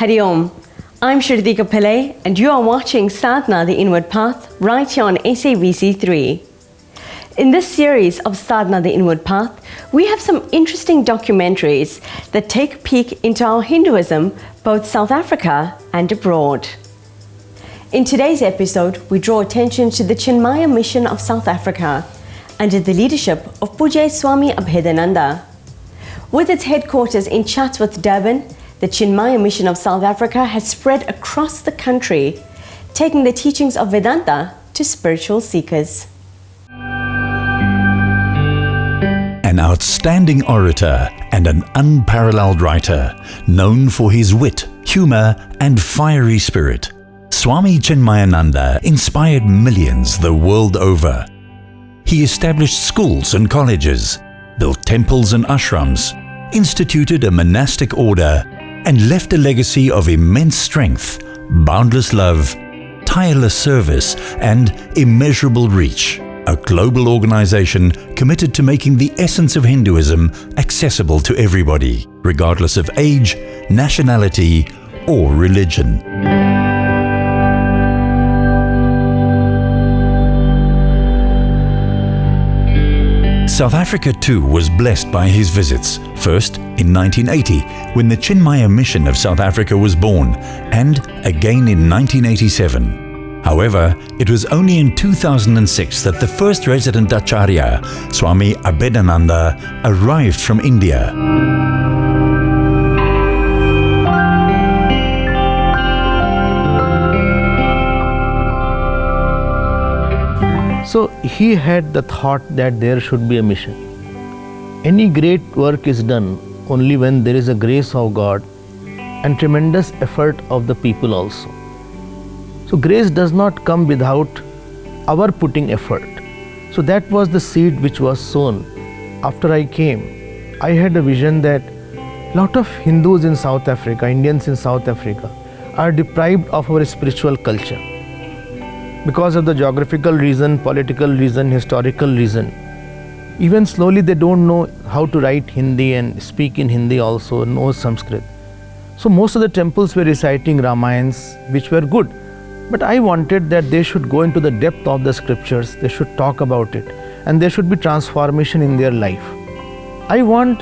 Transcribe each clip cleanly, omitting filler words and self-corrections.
Hari Om. I'm Shridika Pillai and you are watching Sadhana the Inward Path right here on SABC3. In this series of Sadhana the Inward Path, we have some interesting documentaries that take a peek into our Hinduism, both South Africa and abroad. In today's episode, we draw attention to the Chinmaya Mission of South Africa under the leadership of Pujya Swami Abhedananda. With its headquarters in Chatsworth, Durban, the Chinmaya Mission of South Africa has spread across the country, taking the teachings of Vedanta to spiritual seekers. An outstanding orator and an unparalleled writer, known for his wit, humor, and fiery spirit, Swami Chinmayananda inspired millions the world over. He established schools and colleges, built temples and ashrams, instituted a monastic order, and left a legacy of immense strength, boundless love, tireless service, and immeasurable reach. A global organization committed to making the essence of Hinduism accessible to everybody, regardless of age, nationality, or religion. South Africa too was blessed by his visits, first in 1980 when the Chinmaya Mission of South Africa was born, and again in 1987. However, it was only in 2006 that the first resident Acharya, Swami Abhedananda, arrived from India. So he had the thought that there should be a mission. Any great work is done only when there is a grace of God and tremendous effort of the people also. So grace does not come without our putting effort. So that was the seed which was sown. After I came, I had a vision that a lot of Hindus in South Africa, Indians in South Africa, are deprived of our spiritual culture. Because of the geographical reason, political reason, historical reason. Even slowly they don't know how to write Hindi and speak in Hindi also, know Sanskrit. So most of the temples were reciting Ramayans, which were good. But I wanted that they should go into the depth of the scriptures, they should talk about it, and there should be transformation in their life. I want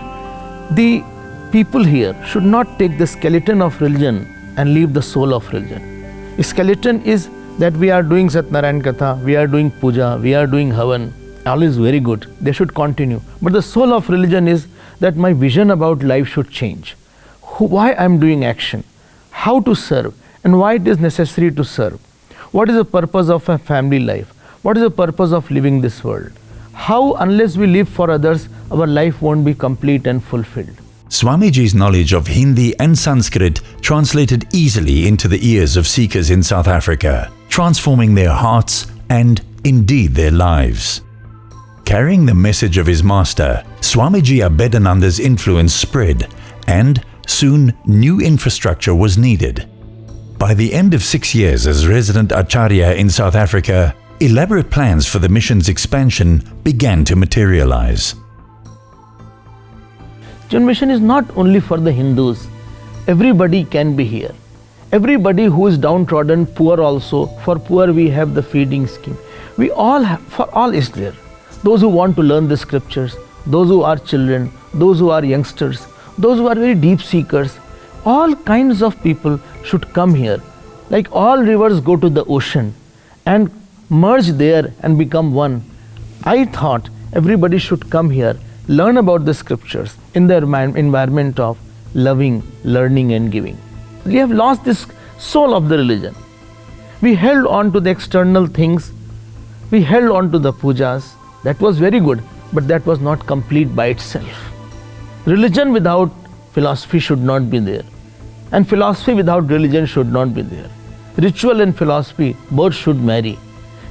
the people here should not take the skeleton of religion and leave the soul of religion. The skeleton is that we are doing Satnarayan Katha, we are doing Puja, we are doing Havan, all is very good, they should continue. But the soul of religion is that my vision about life should change. Why I am doing action, how to serve, and why it is necessary to serve. What is the purpose of a family life? What is the purpose of living this world? How, unless we live for others, our life won't be complete and fulfilled. Swamiji's knowledge of Hindi and Sanskrit translated easily into the ears of seekers in South Africa, transforming their hearts and indeed their lives. Carrying the message of his master, Swamiji Abhedananda's influence spread, and soon new infrastructure was needed. By the end of 6 years as resident Acharya in South Africa, elaborate plans for the mission's expansion began to materialize. Chinmaya Mission is not only for the Hindus. Everybody can be here. Everybody who is downtrodden, poor also. For poor we have the feeding scheme. We all have, for all is there. Those who want to learn the scriptures, those who are children, those who are youngsters, those who are very deep seekers, all kinds of people should come here. Like all rivers go to the ocean and merge there and become one. I thought everybody should come here, learn about the scriptures in the environment of loving, learning and giving. We have lost this soul of the religion. We held on to the external things. We held on to the pujas. That was very good, but that was not complete by itself. Religion without philosophy should not be there. And philosophy without religion should not be there. Ritual and philosophy both should marry.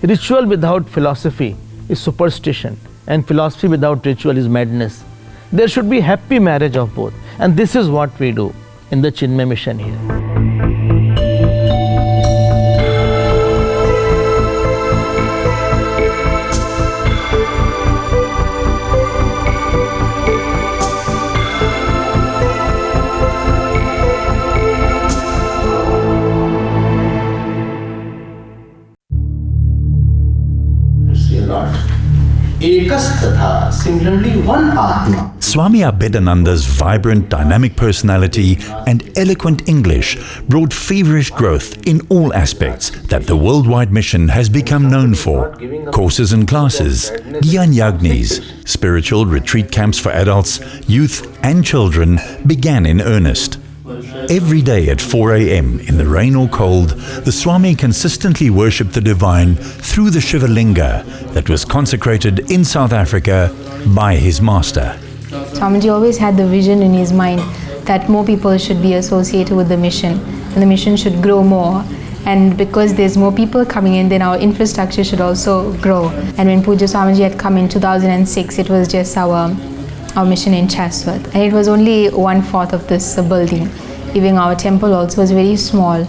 Ritual without philosophy is superstition, and philosophy without ritual is madness. There should be happy marriage of both. And this is what we do in the Chinmaya Mission here. similarly one Atma. Swami Abhedananda's vibrant, dynamic personality and eloquent English brought feverish growth in all aspects that the worldwide mission has become known for. Courses and classes, Gyan Yagnis, spiritual retreat camps for adults, youth and children began in earnest. Every day at 4 a.m. in the rain or cold, the Swami consistently worshipped the divine through the Shiva Linga that was consecrated in South Africa by his master. Swamiji always had the vision in his mind that more people should be associated with the mission and the mission should grow more. And because there's more people coming in, then our infrastructure should also grow. And when Puja Swamiji had come in 2006, it was just our mission in Chatsworth. And it was only 1/4 of this building. Even our temple also was very small.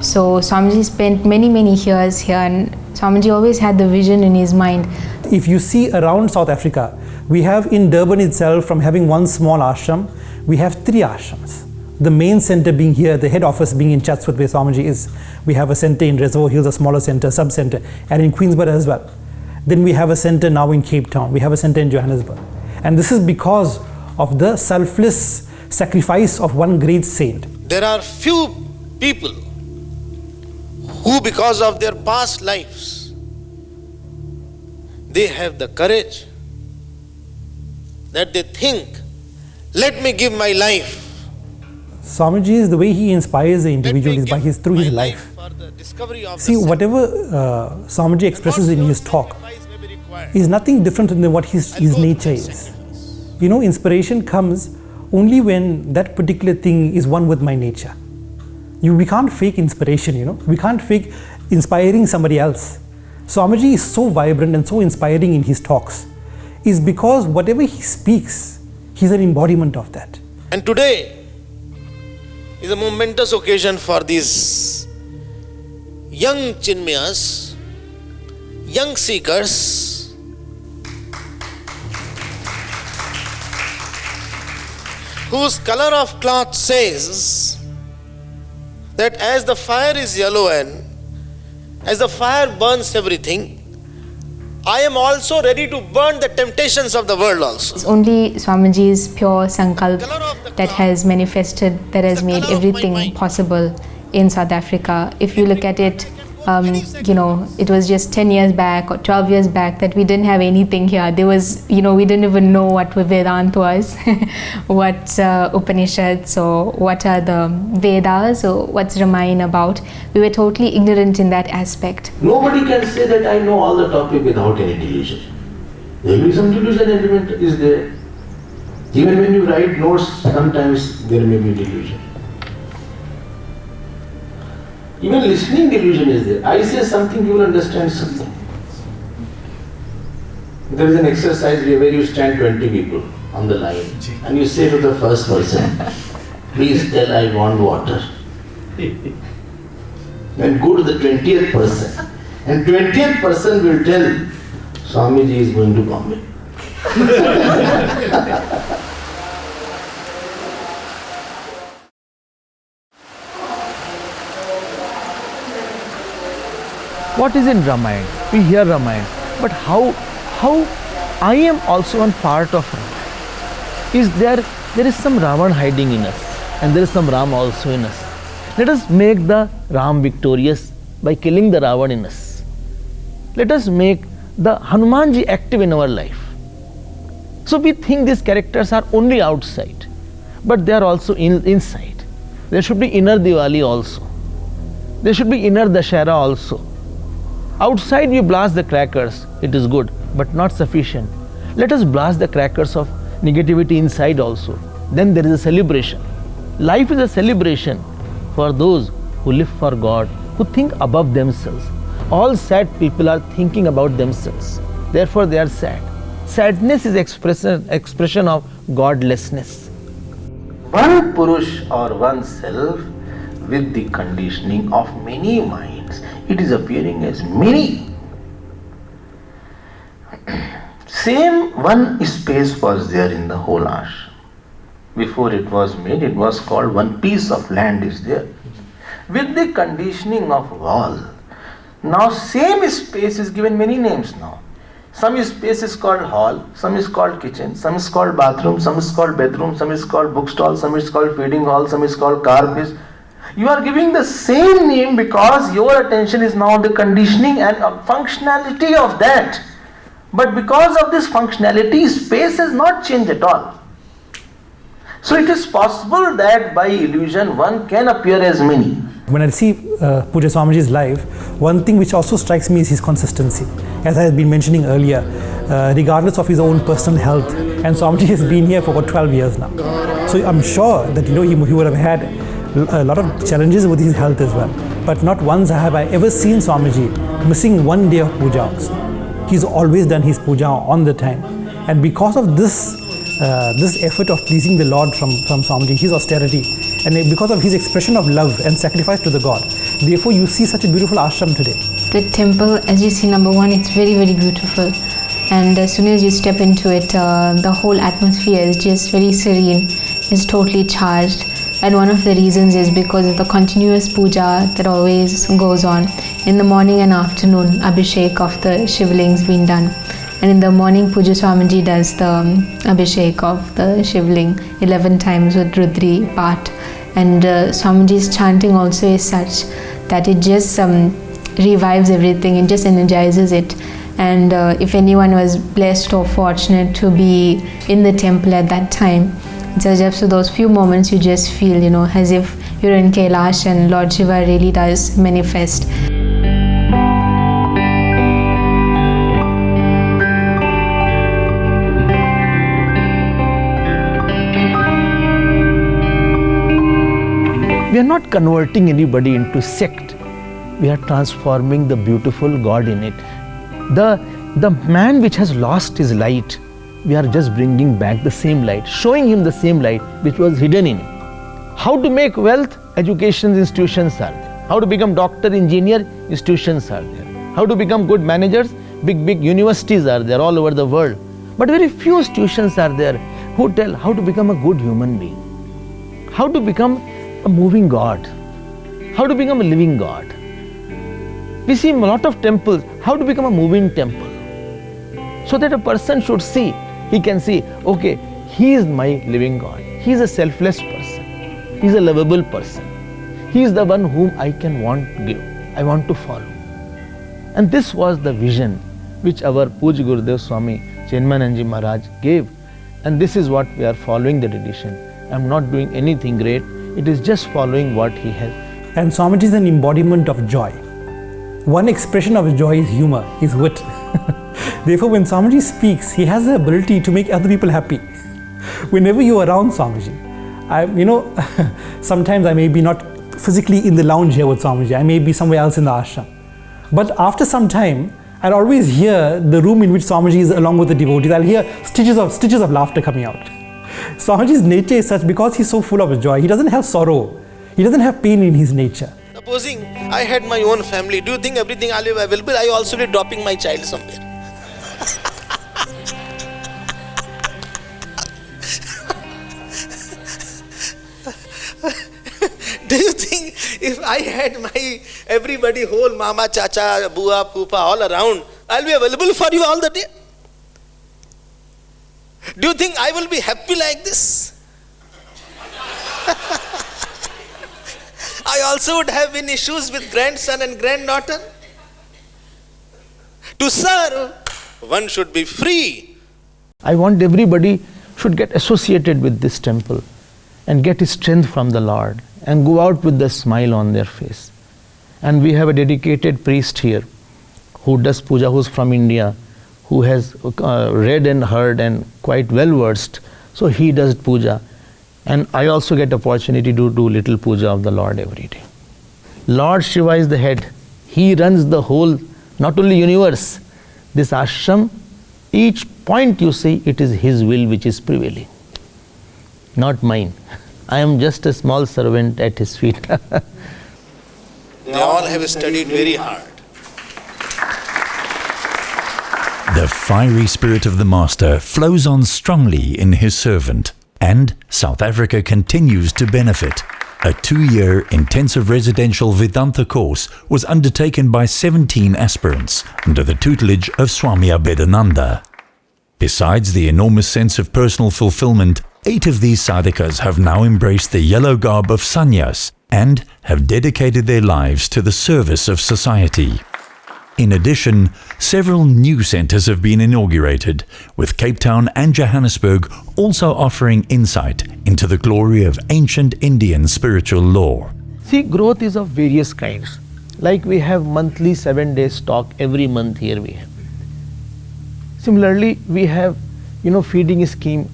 So Swamiji spent many years here, and Swamiji always had the vision in his mind. If you see around South Africa, we have in Durban itself, from having one small ashram, we have 3 ashrams. The main center being here, the head office being in Chatsworth where Swamiji is. We have a center in Reservoir Hills, a smaller center, sub-center, and in Queensborough as well. Then we have a center now in Cape Town. We have a center in Johannesburg. And this is because of the selfless sacrifice of one great saint. There are few people who, because of their past lives, they have the courage that they think, let me give my life. Swamiji is the way he inspires the individual is by through his life. See, whatever Swamiji expresses in his talk is nothing different than what his nature is. You know, inspiration comes only when that particular thing is one with my nature. We can't fake inspiration, you know. We can't fake inspiring somebody else. Swamiji is so vibrant and so inspiring in his talks is because whatever he speaks, he's an embodiment of that. And today is a momentous occasion for these young Chinmayas, young seekers, whose color of cloth says that as the fire is yellow and as the fire burns everything, I am also ready to burn the temptations of the world also. It's only Swamiji's pure sankalp that has manifested, that has made everything possible in South Africa. If you look at it, you know, it was just 10 years back or 12 years back that we didn't have anything here. There was, you know, we didn't even know what Vedanta was, what Upanishads, or what are the Vedas, or what's Ramayana about. We were totally ignorant in that aspect. Nobody can say that I know all the topic without any delusion. There will be some delusion element is there. Even when you write notes, sometimes there may be delusion. Even listening delusion is there. I say something, you will understand something. There is an exercise where you stand 20 people on the line and you say to the first person, please tell I want water. Then go to the 20th person and 20th person will tell Swamiji is going to Bombay. What is in Ramayana? We hear Ramayana, but how I am also one part of Ramayana? Is there is some Ravan hiding in us, and there is some Ram also in us. Let us make the Ram victorious by killing the Ravan in us. Let us make the Hanumanji active in our life. So we think these characters are only outside, but they are also inside. There should be inner Diwali also. There should be inner Dashera also. Outside you blast the crackers, it is good, but not sufficient. Let us blast the crackers of negativity inside also. Then there is a celebration. Life is a celebration for those who live for God, who think above themselves. All sad people are thinking about themselves. Therefore they are sad. Sadness is expression of godlessness. One Purush or one self with the conditioning of many minds. It is appearing as many. Same one space was there in the whole ashram. Before it was made, it was called one piece of land is there. With the conditioning of wall, now same space is given many names now. Some space is called hall, some is called kitchen, some is called bathroom, some is called bedroom, some is called bookstall, some is called feeding hall, some is called car base. You are giving the same name because your attention is now on the conditioning and functionality of that. But because of this functionality, space has not changed at all. So it is possible that by illusion one can appear as many. When I see Pujya Swamiji's life, one thing which also strikes me is his consistency. As I have been mentioning earlier, regardless of his own personal health, and Swamiji has been here for about 12 years now. So I'm sure that he would have had a lot of challenges with his health as well. But not once have I ever seen Swamiji missing one day of puja also. He's always done his puja on the time. And because of this effort of pleasing the Lord from Swamiji, his austerity, and because of his expression of love and sacrifice to the God, therefore you see such a beautiful ashram today. The temple, as you see, number one, it's very, very beautiful. And as soon as you step into it, the whole atmosphere is just very serene. It's totally charged. And one of the reasons is because of the continuous puja that always goes on. In the morning and afternoon, Abhishek of the Shivlings being done. And in the morning, Pujya Swamiji does the Abhishek of the Shivling 11 times with Rudri Path. And Swamiji's chanting also is such that it just revives everything, it just energizes it. And if anyone was blessed or fortunate to be in the temple at that time, it's as if so those few moments you just feel, as if you're in Kailash and Lord Shiva really does manifest. We are not converting anybody into sect. We are transforming the beautiful God in it. The man which has lost his light, we are just bringing back the same light, showing him the same light which was hidden in him. How to make wealth? Education institutions are there. How to become doctor, engineer? Institutions are there. How to become good managers? Big universities are there all over the world. But very few institutions are there who tell how to become a good human being, how to become a moving God, how to become a living God. We see a lot of temples, how to become a moving temple. So that a person should see, he can see, okay, he is my living God. He is a selfless person. He is a lovable person. He is the one whom I want to follow. And this was the vision which our Puj Gurudev Swami Chinmaya Maharaj gave. And this is what we are following the tradition. I am not doing anything great. It is just following what he has. And Swamiji is an embodiment of joy. One expression of his joy is humor, his wit. Therefore, when Swamiji speaks, he has the ability to make other people happy. Whenever you are around Swamiji, sometimes I may be not physically in the lounge here with Swamiji. I may be somewhere else in the ashram. But after some time, I'll always hear the room in which Swamiji is along with the devotees. I'll hear stitches of laughter coming out. Swamiji's nature is such because he's so full of joy. He doesn't have sorrow. He doesn't have pain in his nature. Supposing I had my own family, do you think everything I'll be available? I also be dropping my child somewhere. Do you think if I had my everybody, whole mama, chacha, bua, pupa all around, I'll be available for you all the day? Do you think I will be happy like this? I also would have been issues with grandson and granddaughter. To serve, one should be free. I want everybody should get associated with this temple and get strength from the Lord and go out with a smile on their face. And we have a dedicated priest here who does puja, who's from India, who has read and heard and quite well versed. So he does puja. And I also get opportunity to do little puja of the Lord every day. Lord Shiva is the head. He runs the whole, not only universe. This ashram, each point you see, it is his will which is prevailing, not mine. I am just a small servant at his feet. They all have studied very hard. The fiery spirit of the Master flows on strongly in his servant, and South Africa continues to benefit. A 2-year intensive residential Vedanta course was undertaken by 17 aspirants under the tutelage of Swami Abhedananda. Besides the enormous sense of personal fulfillment, 8 of these sadhakas have now embraced the yellow garb of sannyas and have dedicated their lives to the service of society. In addition, several new centres have been inaugurated, with Cape Town and Johannesburg also offering insight into the glory of ancient Indian spiritual lore. See, growth is of various kinds. Like we have monthly 7-day stock every month here we have. Similarly, we have, feeding scheme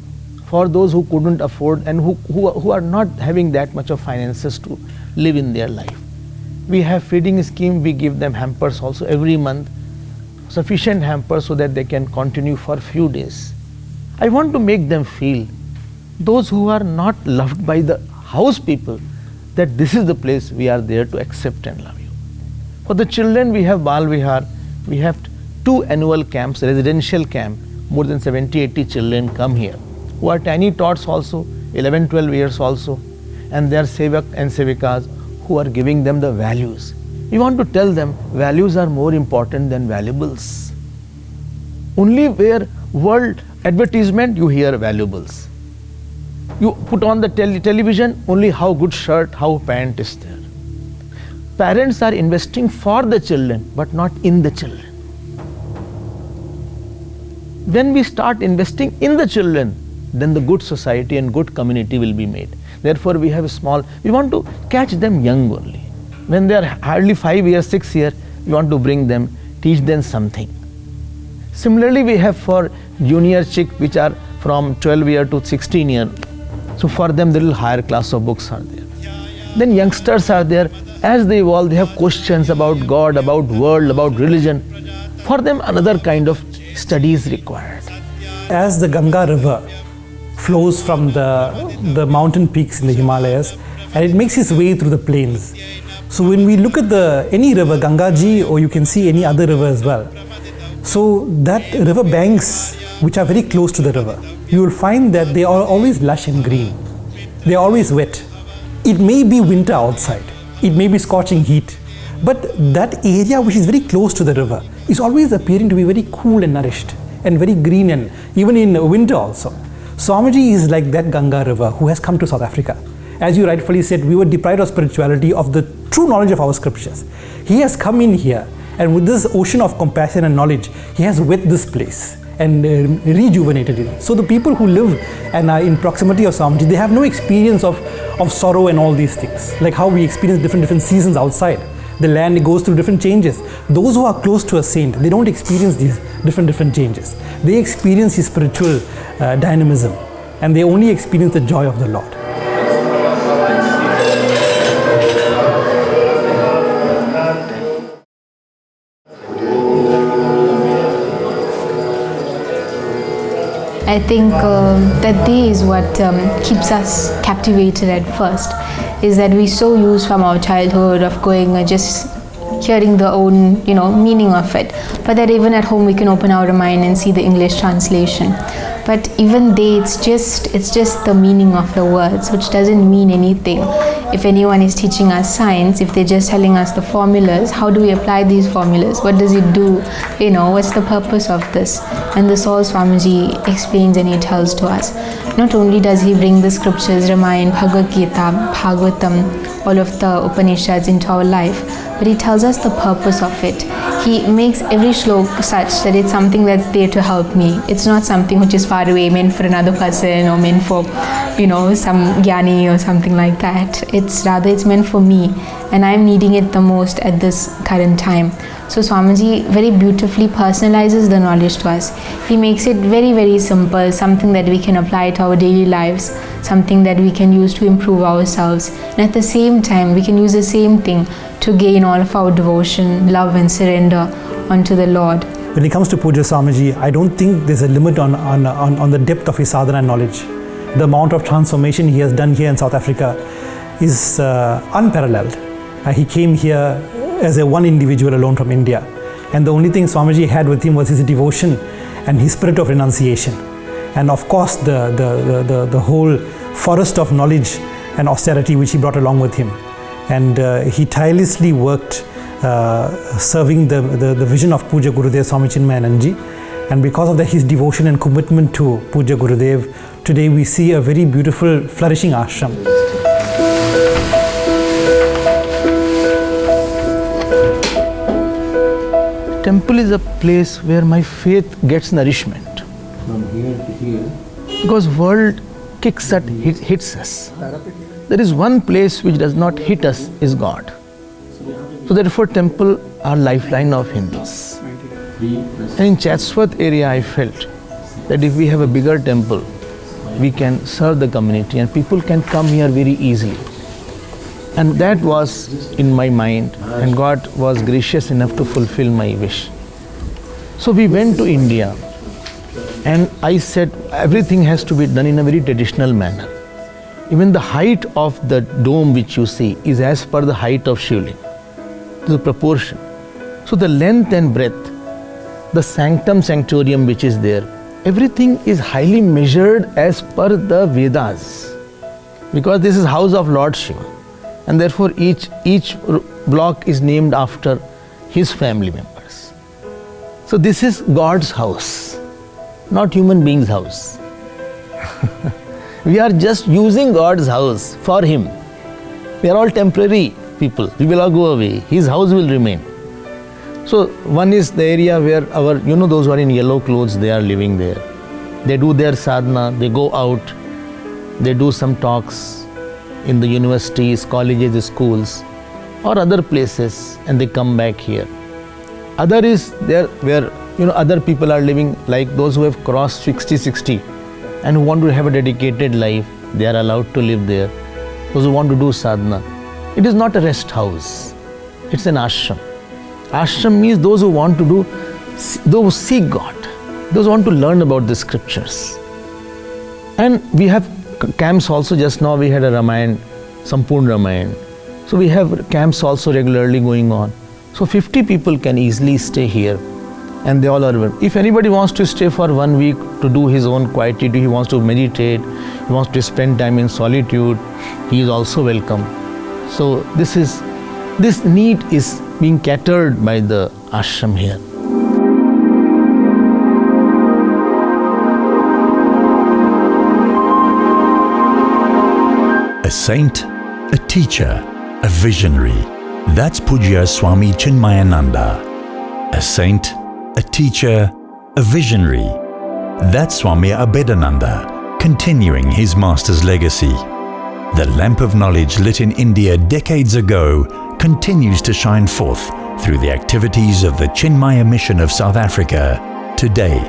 for those who couldn't afford and who are not having that much of finances to live in their life. We have feeding scheme, we give them hampers also every month, sufficient hampers so that they can continue for a few days. I want to make them feel, those who are not loved by the house people, that this is the place we are there to accept and love you. For the children, we have Bal Vihar, we have 2 annual camps, residential camp, more than 70-80 children come here, who are tiny tots also, 11-12 years also, and they are sevak and sevikas, who are giving them the values. We want to tell them values are more important than valuables. Only where world advertisement you hear valuables. You put on the television, only how good shirt, how pant is there. Parents are investing for the children but not in the children. When we start investing in the children, then the good society and good community will be made. Therefore, we want to catch them young only. When they are hardly 5 years, 6 years, we want to bring them, teach them something. Similarly, we have for junior chick, which are from 12 year to 16 year. So for them, the little higher class of books are there. Then youngsters are there. As they evolve, they have questions about God, about world, about religion. For them, another kind of study is required. As the Ganga river flows from the mountain peaks in the Himalayas, and it makes its way through the plains. So when we look at any river, Gangaji, or you can see any other river as well, so that river banks which are very close to the river, you will find that they are always lush and green. They are always wet. It may be winter outside, it may be scorching heat, but that area which is very close to the river is always appearing to be very cool and nourished and very green, and even in winter also. Swamiji is like that Ganga river who has come to South Africa. As you rightfully said, we were deprived of spirituality, of the true knowledge of our scriptures. He has come in here, and with this ocean of compassion and knowledge, he has wet this place and rejuvenated it. So the people who live and are in proximity of Swamiji, they have no experience of sorrow and all these things, like how we experience different seasons outside. The land goes through different changes. Those who are close to a saint, they don't experience these different changes. They experience his spiritual dynamism, and they only experience the joy of the Lord. I think that day is what keeps us captivated at first, is that we're so used from our childhood of going just hearing the own meaning of it, but that even at home we can open our mind and see the English translation. But even there, it's just the meaning of the words, which doesn't mean anything. If anyone is teaching us science, if they're just telling us the formulas, how do we apply these formulas? What does it do? What's the purpose of this? And this all Swamiji explains and he tells to us. Not only does he bring the scriptures, Ramayana, Bhagavad Gita, Bhagavatam, all of the Upanishads into our life, but he tells us the purpose of it. He makes every shlok such that it's something that's there to help me. It's not something which is far away, meant for another person, or meant for, some jnani or something like that. It's meant for me, and I'm needing it the most at this current time. So Swamiji very beautifully personalizes the knowledge to us. He makes it very, very simple, something that we can apply to our daily lives, something that we can use to improve ourselves. And at the same time, we can use the same thing to gain all of our devotion, love and surrender unto the Lord. When it comes to Puja Swamiji, I don't think there's a limit on the depth of his sadhana knowledge. The amount of transformation he has done here in South Africa is unparalleled. He came here as a one individual alone from India, and the only thing Swamiji had with him was his devotion and his spirit of renunciation, and of course the whole forest of knowledge and austerity which he brought along with him. And he tirelessly worked serving the vision of Puja Gurudev Swami Chinmayanandaji. And because of that, his devotion and commitment to Puja Gurudev, today we see a very beautiful, flourishing ashram. Temple is a place where my faith gets nourishment. From here to here. Because world kicks at, hits us. There is one place which does not hit us is God. So therefore temple are lifeline of Hindus. And in Chatsworth area I felt that if we have a bigger temple, we can serve the community and people can come here very easily. And that was in my mind, and God was gracious enough to fulfill my wish. So we went to India, and I said everything has to be done in a very traditional manner. Even the height of the dome which you see is as per the height of Shivling, to the proportion. So the length and breadth, the sanctum sanctorium which is there, everything is highly measured as per the Vedas, because this is house of Lord Shiva. And therefore each block is named after his family members. So this is God's house, not human being's house. We are just using God's house for him. We are all temporary people. We will all go away. His house will remain. So one is the area where those who are in yellow clothes, they are living there. They do their sadhana, they go out, they do some talks in the universities, colleges, schools, or other places, and they come back here. Other is there where other people are living, like those who have crossed 60 and who want to have a dedicated life, they are allowed to live there. Those who want to do sadhana. It is not a rest house, it's an ashram. Ashram means those who want to do, those who seek God, those who want to learn about the scriptures. And we have camps also. Just now we had a Ramayan, Sampurna Ramayan. So we have camps also regularly going on. So 50 people can easily stay here, and they all are. If anybody wants to stay for 1 week to do his own quietude, he wants to meditate, he wants to spend time in solitude, he is also welcome. So this need is being catered by the ashram here. A saint, a teacher, a visionary. That's Pujya Swami Chinmayananda. A saint, a teacher, a visionary. That's Swami Abhedananda, continuing his master's legacy. The lamp of knowledge lit in India decades ago continues to shine forth through the activities of the Chinmaya Mission of South Africa today.